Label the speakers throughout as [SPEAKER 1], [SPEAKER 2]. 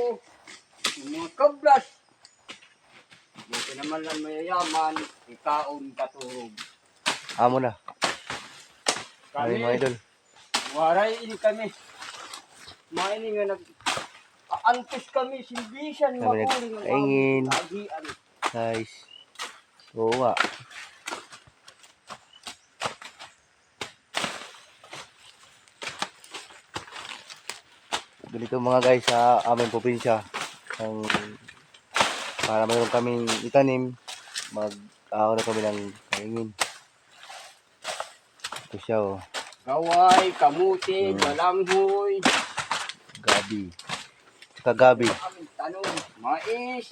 [SPEAKER 1] tao, yung mga kablas. Buti naman lang mayayaman, ikaon katulog.
[SPEAKER 2] Amo na. Kami
[SPEAKER 1] Kami,
[SPEAKER 2] mga idol.
[SPEAKER 1] waray ini kami. Maini nga antes kami, simbisan,
[SPEAKER 2] Kami
[SPEAKER 1] maguling ang
[SPEAKER 2] nagkaingin.
[SPEAKER 1] kagian.
[SPEAKER 2] Guys. Oo nga. Ganito mga guys sa aming probinsya. Para mayroon kaming itanim, mag-aho na kami ng kaingin. Ito siya oh.
[SPEAKER 1] Kaway, kamuti, balanghoy.
[SPEAKER 2] Gabi. Tsaka gabi.
[SPEAKER 1] Aming tanong, mais.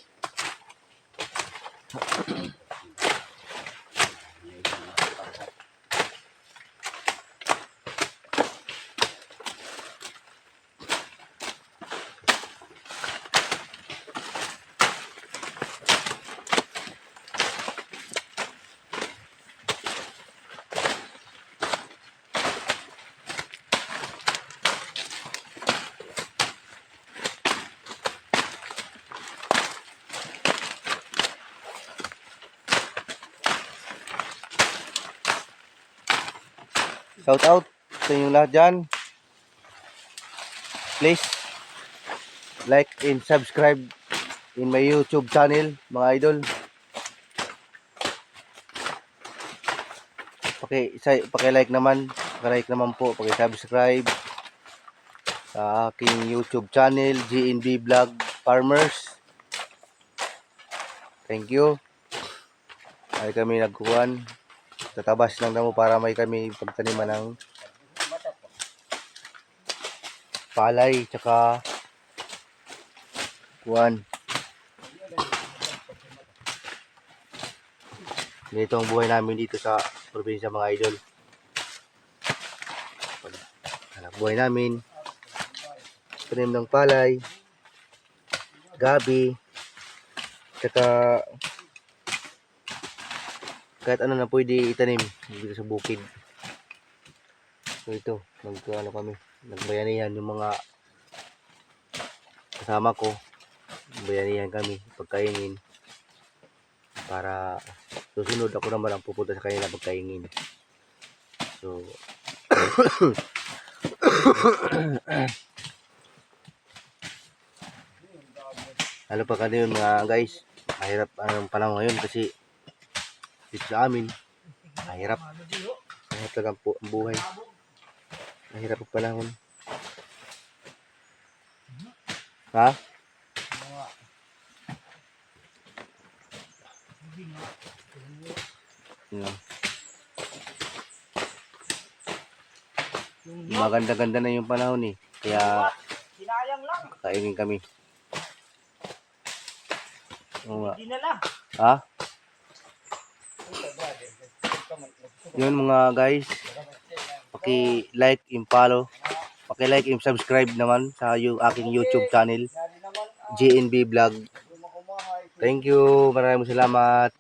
[SPEAKER 2] Shout out sa inyong lahat dyan. Please like and subscribe in my YouTube channel, mga idol. Paki-like naman, po, paki-subscribe sa aking YouTube channel, GNB Vlog Farmers. Thank you. Ay kami nagkuhan. Tatabas lang mo para may kami pagtaniman ng palay tsaka kuhan. Ganito ang buhay namin dito sa probinsya mga idol. Hanap buhay namin, tanim ng palay, gabi, tsaka kahit ano na pwede itanim dito sa bukid. So ito, kami, nagbayanihan yung mga kasama ko. Bayanihan kami, pagkaingin. Para susunod ako naman ang pupunta sa kanila pagkaingin. So, ano pa kanina mga guys, mahirap ang panahon ngayon kasi dito sa amin, mahirap talaga ang buhay. Mahirap ang panahon. Ha? Maganda-ganda na yung panahon eh. Kaya kakainin kami. Ha? Yun mga guys. Paki-like and follow. Paki-like and subscribe naman sa aking YouTube channel, GNB Vlog. Thank you. Maraming salamat.